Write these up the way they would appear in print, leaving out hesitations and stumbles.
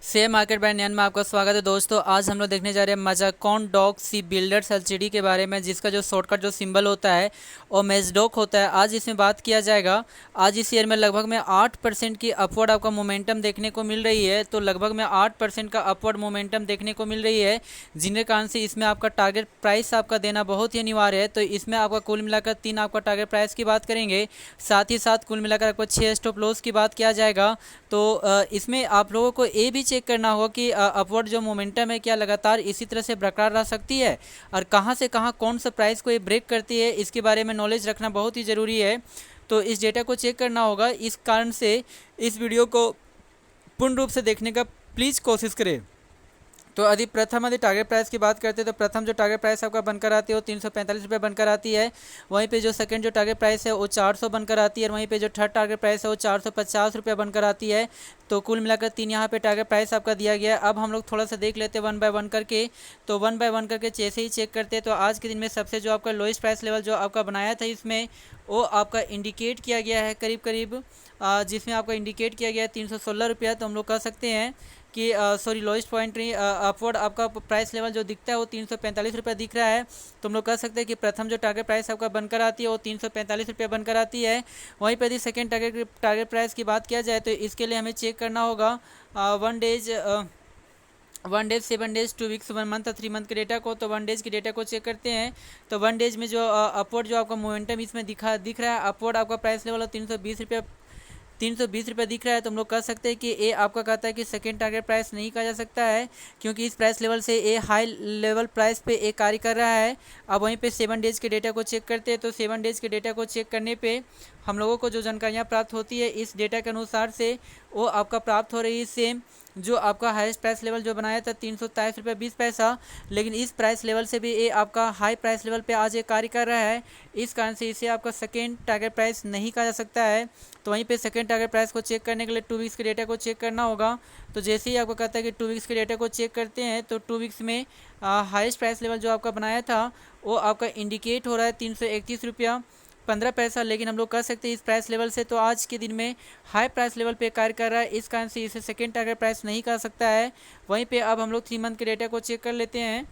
Share market bye नयन में आपका स्वागत है दोस्तों। आज हम लोग देखने जा रहे हैं मजाकॉन डॉक सी बिल्डर्स एलसीडी के बारे में, जिसका जो शॉर्टकट जो सिंबल होता है वो मेजडॉक होता है। आज इसमें बात किया जाएगा। आज इस शेयर में लगभग में 8% की अपवर्ड आपका मोमेंटम देखने को मिल रही है। तो लगभग में 8% का अपवर्ड मोमेंटम देखने को मिल रही है, जिनके कारण से इसमें आपका टारगेट प्राइस आपका देना बहुत ही अनिवार्य है। तो इसमें आपका कुल मिलाकर 3 आपका टारगेट प्राइस की बात करेंगे, साथ ही साथ कुल मिलाकर आपको 6 स्टॉप लॉस की बात किया जाएगा। तो इसमें आप लोगों को ये भी चेक करना होगा कि अपवर्ड जो मोमेंटम है क्या लगातार इसी तरह से बरकरार रह सकती है, और कहां से कहां कौन सा प्राइस को ये ब्रेक करती है, इसके बारे में नॉलेज रखना बहुत ही ज़रूरी है। तो इस डेटा को चेक करना होगा। इस कारण से इस वीडियो को पूर्ण रूप से देखने का प्लीज़ कोशिश करें। तो यदि टारगेट प्राइस की बात करते हैं तो प्रथम जो टारगेट प्राइस आपका बनकर आती है वो 345 रुपये बनकर आती है। वहीं पे जो सेकंड जो टारगेट प्राइस है वो 400 बनकर आती है, और वहीं पे जो थर्ड टारगेट प्राइस है वो 450 रुपये बनकर आती है। तो कुल मिलाकर 3 यहाँ पे टारगेट प्राइस आपका दिया गया है। अब हम लोग थोड़ा सा देख लेते हैं वन बाय वन करके। तो वन बाय वन करके जैसे ही चेक करते हैं तो आज के दिन में सबसे जो आपका लोएस्ट प्राइस लेवल जो आपका बनाया था इसमें वो आपका इंडिकेट किया गया है करीब करीब, जिसमें आपका इंडिकेट किया गया है 316 रुपया। तो हम लोग कह सकते हैं कि सॉरी लोएस्ट पॉइंट नहीं, अपवर्ड आपका प्राइस लेवल जो दिखता है वो 345 रुपये दिख रहा है। तो हम लोग कह सकते हैं कि प्रथम जो टारगेट प्राइस आपका बनकर आती है वो 345 रुपये बनकर आती है। वहीं पर यदि सेकेंड टारगेट प्राइस की बात किया जाए तो इसके लिए हमें चेक करना होगा 1 days 7 days 2 weeks 1 month 3 month के डेटा को। तो 1 डेज के डेटा को चेक करते हैं। तो 1 डेज में जो अपवर्ड जो आपका मोमेंटम इसमें दिख रहा है, अपवर्ड आपका प्राइस लेवल 320 रुपये दिख रहा है। तो हम लोग कह सकते हैं कि ये आपका कहता है कि सेकेंड टारगेट प्राइस नहीं कहा जा सकता है, क्योंकि इस प्राइस लेवल से ये हाई लेवल प्राइस पे ये कार्य कर रहा है। अब वहीं पे 7 डेज़ के डेटा को चेक करते हैं। तो 7 डेज़ के डेटा को चेक करने पे हम लोगों को जो जानकारियाँ प्राप्त होती है इस डेटा के अनुसार से वो आपका प्राप्त हो रही है सेम जो आपका हाईएस्ट प्राइस लेवल जो बनाया था 327 रुपये 20 पैसा, लेकिन इस प्राइस लेवल से भी ये आपका हाई प्राइस लेवल पे आज ये कार्य कर रहा है। इस कारण से इसे आपका सेकेंड टारगेट प्राइस नहीं कहा जा सकता है। तो वहीं पे सेकेंड टारगेट प्राइस को चेक करने के लिए 2 वीक्स के डेटा को चेक करना होगा। तो जैसे ही आपको कहता है कि 2 वीक्स के डेटा को चेक करते हैं तो 2 वीक्स में हाईएस्ट प्राइस लेवल जो आपका बनाया था वो आपका इंडिकेट हो रहा है 331 रुपया 15 पैसा, लेकिन हम लोग कह सकते हैं इस प्राइस लेवल से तो आज के दिन में हाई प्राइस लेवल पे कार्य कर रहा है। इस कारण से इसे सेकेंड टारगेट प्राइस नहीं कह सकता है। वहीं पे अब हम लोग 3 मंथ के डेटा को चेक कर लेते हैं।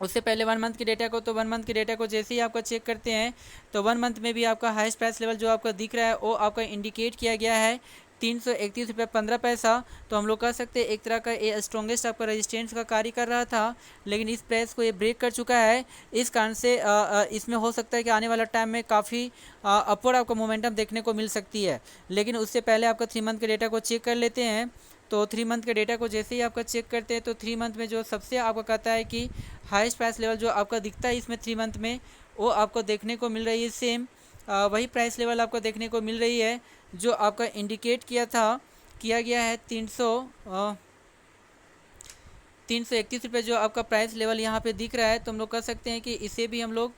उससे पहले 1 मंथ के डेटा को, तो 1 मंथ के डेटा को जैसे ही आपका चेक करते हैं तो 1 मंथ में भी आपका हाईएस्ट प्राइस लेवल जो आपका दिख रहा है वो आपका इंडिकेट किया गया है 331 रुपये 15 पैसा। तो हम लोग कह सकते हैं एक तरह का ये स्ट्रॉन्गेस्ट आपका रेजिस्टेंस का कार्य कर रहा था, लेकिन इस प्राइस को ये ब्रेक कर चुका है। इस कारण से इसमें हो सकता है कि आने वाला टाइम में काफ़ी अपवर्ड आपको मोमेंटम देखने को मिल सकती है। लेकिन उससे पहले आपका 3 मंथ के डेटा को चेक कर लेते हैं। तो 3 मंथ के डेटा को जैसे ही आपका चेक करते हैं तो 3 मंथ में जो सबसे आपको कहता है कि हाईएस्ट प्राइस लेवल जो आपका दिखता है इसमें 3 मंथ में वो आपको देखने को मिल रही है सेम वही प्राइस लेवल आपको देखने को मिल रही है जो आपका इंडिकेट किया गया है 331 रुपये जो आपका प्राइस लेवल यहाँ पे दिख रहा है। तो हम लोग कह सकते हैं कि इसे भी हम लोग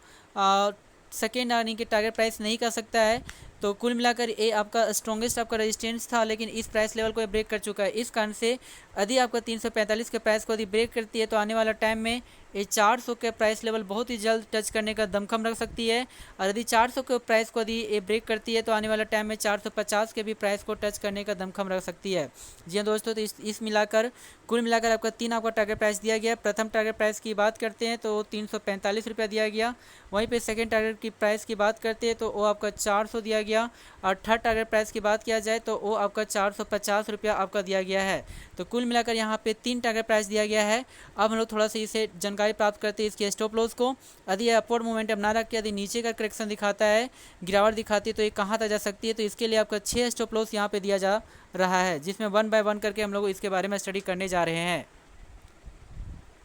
सेकेंड अर्निंग के टारगेट प्राइस नहीं कह सकता है। तो कुल मिलाकर ये आपका स्ट्रॉन्गेस्ट आपका रेजिस्टेंस था, लेकिन इस प्राइस लेवल को ब्रेक कर चुका है। इस कारण से यदि आपका 345 के प्राइस को यदि ब्रेक करती है तो आने वाला टाइम में ये 400 के प्राइस लेवल बहुत ही जल्द टच करने का दमखम रख सकती है। और यदि 400 के प्राइस को यदि ये ब्रेक करती है तो आने वाला टाइम में 450 के भी प्राइस को टच करने का दमखम रख सकती है। जी हाँ दोस्तों, तो इस मिलाकर कुल मिलाकर आपका 3 आपका टारगेट प्राइस दिया गया। प्रथम टारगेट प्राइस की बात करते हैं तो 345 रुपया दिया गया। वहीं पे सेकेंड टारगेट की प्राइस की बात करते हैं तो वो आपका 400 दिया गया, और थर्ड टारगेट प्राइस की बात किया जाए तो वो आपका 450 रुपया आपका दिया गया है। तो कुल मिलाकर यहाँ पे 3 टारगेट प्राइस दिया गया है। अब हम लोग थोड़ा सा इसे जानकारी प्राप्त करते हैं इसके स्टॉप लॉस को। यदि ये अपवर्ड मोमेंटम ना रख के यदि नीचे का करेक्शन दिखाता है, गिरावट दिखाती है, तो ये कहाँ तक जा सकती है। तो इसके लिए आपका 6 स्टॉप लॉस यहाँ पे दिया जा रहा है, जिसमें 1 बाय 1 करके हम लोग इसके बारे में स्टडी करने जा रहे हैं।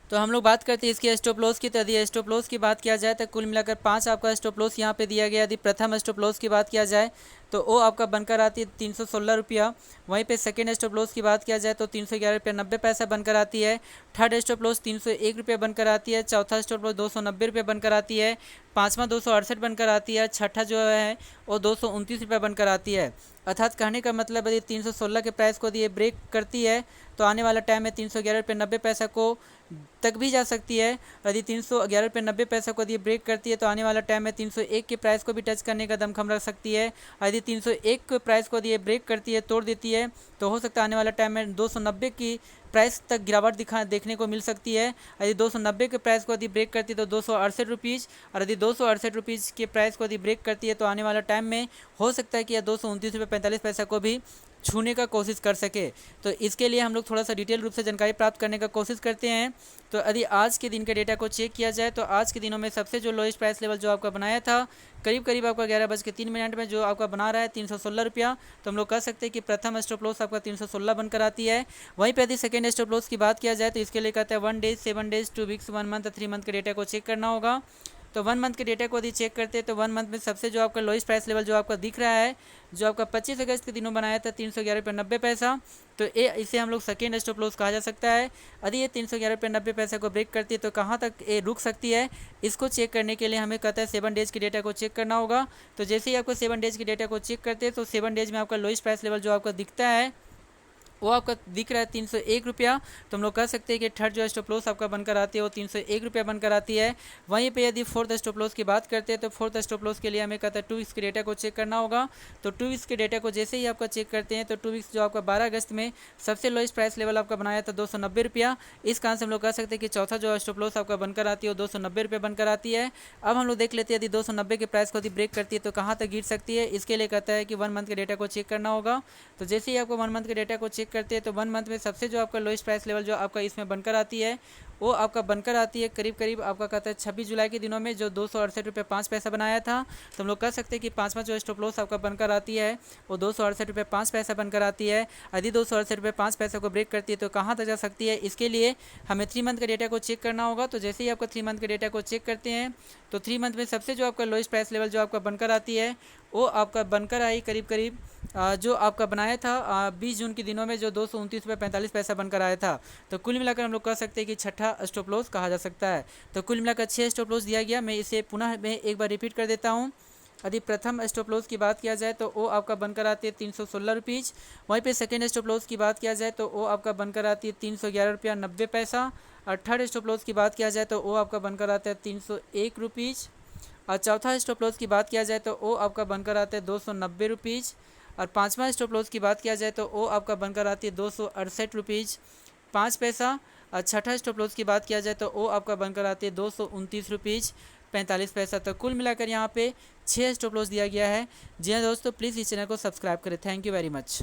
तो हम लोग बात करते हैं इसके स्टॉप लॉस की। तो यदि स्टॉप लॉस की बात किया जाए तो कुल मिलाकर 5 आपका स्टॉप लॉस यहाँ पे दिया गया। यदि प्रथम स्टॉप लॉस की बात किया जाए तो वो आपका बनकर आती है 316 रुपया। वहीं पे सेकेंड स्टॉप लॉस की बात किया जाए तो 311 रुपया 90 पैसा बनकर आती है। थर्ड स्टॉप लॉस 301 रुपया बनकर आती है। चौथा स्टॉप लॉस 290 रुपया बनकर आती है। पाँचवा 268 बनकर आती है। छठा जो है वो 229 रुपया बनकर आती है। अर्थात कहने का मतलब यदि 316 के प्राइस को यदि ब्रेक करती है तो आने वाला टाइम में 311 रुपये 90 पैसा को तक भी जा सकती है। यदि 311 रुपये 90 पैसा को यदि ब्रेक करती है तो आने वाला टाइम में 301 के प्राइस को भी टच करने का दमखम रख सकती है। यदि यदि 301 प्राइस को यदि ब्रेक करती है, तोड़ देती है, तो हो सकता है आने वाला टाइम में 290 की प्राइस तक गिरावट देखने को मिल सकती है। यदि 290 के प्राइस को यदि ब्रेक करती है तो 268 रुपीज़, और यदि 268 रुपीज़ के प्राइस को यदि ब्रेक करती है तो आने वाला टाइम में हो सकता है कि यह 229 रुपये 45 पैसा को भी छूने का कोशिश कर सके। तो इसके लिए हम लोग थोड़ा सा डिटेल रूप से जानकारी प्राप्त करने का कोशिश करते हैं। तो यदि आज के दिन के डेटा को चेक किया जाए तो आज के दिनों में सबसे जो लोएस्ट प्राइस लेवल जो आपका बनाया था करीब आपका 11:03 में जो आपका बना रहा है 316 रुपया, तो हम लोग कह सकते हैं कि प्रथम स्टॉप लॉस आपका 316 बनकर आती है। वहीं पे यदि सेकेंड स्टॉप लॉस की बात किया जाए तो इसके लिए कहते हैं 1 days, 7 days, 2 weeks, 1 month, 3 month के डेटा को चेक करना होगा। तो 1 मंथ के डेटा को यदि चेक करते हैं तो 1 मंथ में सबसे जो आपका लोएस्ट प्राइस लेवल जो आपका दिख रहा है, जो आपका 25 अगस्त के दिनों बनाया था 311 रुपये 90 पैसा, तो इसे हम लोग सेकेंड स्टॉप लॉस कहा जा सकता है। यदि ये 311 रुपये 90 पैसा को ब्रेक करती है तो कहाँ तक ये रुक सकती है, इसको चेक करने के लिए हमें कहता है 7 डेज के डेटा को चेक करना होगा। तो जैसे ही आपको 7 डेज के डेटा को चेक करते हैं तो 7 डेज में आपका लोएस्ट प्राइस लेवल जो आपका दिखता है वो आपका दिख रहा है 301 रुपया। तो हम लोग कह सकते हैं कि थर्ड जो स्टॉप लॉस आपका बनकर आती है वो 301 रुपया बनकर आती है। वहीं पे यदि फोर्थ स्टॉप लॉस की बात करते हैं तो फोर्थ स्टॉप लॉस के लिए हमें कहता है 2 वीक्स के डेटा को चेक करना होगा। तो 2 वीक्स के डेटा को जैसे ही आपका चेक करते हैं तो 2 वीक्स जो आपका 12 अगस्त में सबसे लोएस्ट प्राइस लेवल आपका बनाया था 290 रुपया। इस कारण से हम लोग कह सकते हैं कि चौथा जो स्टॉप लॉस आपका बनकर आती है वो 290 रुपये बनकर आती है। अब हम लोग देख लेते हैं यदि 290 के प्राइस को यदि ब्रेक करती है तो कहाँ तक गिर सकती है। इसके लिए कहता है कि 1 मंथ के डेटा को चेक करना होगा। तो जैसे ही आपको 1 मंथ के डेटा को चेक करते हैं तो 1 मंथ में सबसे जो आपका लोएस्ट प्राइस लेवल जो आपका इसमें बनकर आती है वो आपका बनकर आती है करीब आपका कहता है 26 जुलाई के दिनों में जो 268 रुपये 5 पैसा बनाया था। तो हम लोग कह सकते हैं कि पाँचवा जो स्टॉप लॉस आपका बनकर आती है वो 268 रुपये 5 पैसा बनकर आती है। यदि 268 रुपये 5 पैसा को ब्रेक करती है तो कहाँ तक जा सकती है, इसके लिए हमें 3 मंथ का डेटा को चेक करना होगा। तो जैसे ही आपका 3 मंथ के डेटा को चेक करते हैं तो 3 मंथ में सबसे जो आपका लोएस्ट प्राइस लेवल जो आपका बनकर आती है वो आपका बनकर आई करीब जो आपका बनाया था 20 जून के दिनों में जो 229 रुपये 45 पैसा बनकर आया था। तो कुल मिलाकर हम लोग कह सकते हैं कि छठा स्टॉप लॉस कहा जा सकता है। तो कुल मिलाकर 6 स्टॉप लॉस दिया गया। मैं इसे पुनः एक बार रिपीट कर देता हूँ। यदि प्रथम स्टॉप लॉस की बात किया जाए तो वो आपका बनकर आती है 316 रुपीज़। वहीं पे सेकेंड स्टॉप लॉस की बात किया जाए तो वो आपका बनकर आती है 311 रुपया 90 पैसा। और थर्ड स्टॉप लॉस की बात किया जाए तो वो आपका बनकर आता है 301 रुपीज़। और चौथा स्टॉप लॉस की बात किया जाए तो वो आपका बनकर आता है 290 रुपीज़। और पाँचवा स्टॉप लॉस की बात किया जाए तो वो आपका बनकर आती है 268 रुपीज़ 5 पैसा। और छठा स्टॉप लॉस की बात किया जाए तो वो आपका बनकर आती है 229 रुपीज़ 45 पैसा। तो कुल मिलाकर यहाँ पे 6 स्टॉप लॉस दिया गया है। जी हाँ दोस्तों, प्लीज़ इस चैनल को सब्सक्राइब करें। Thank you very much.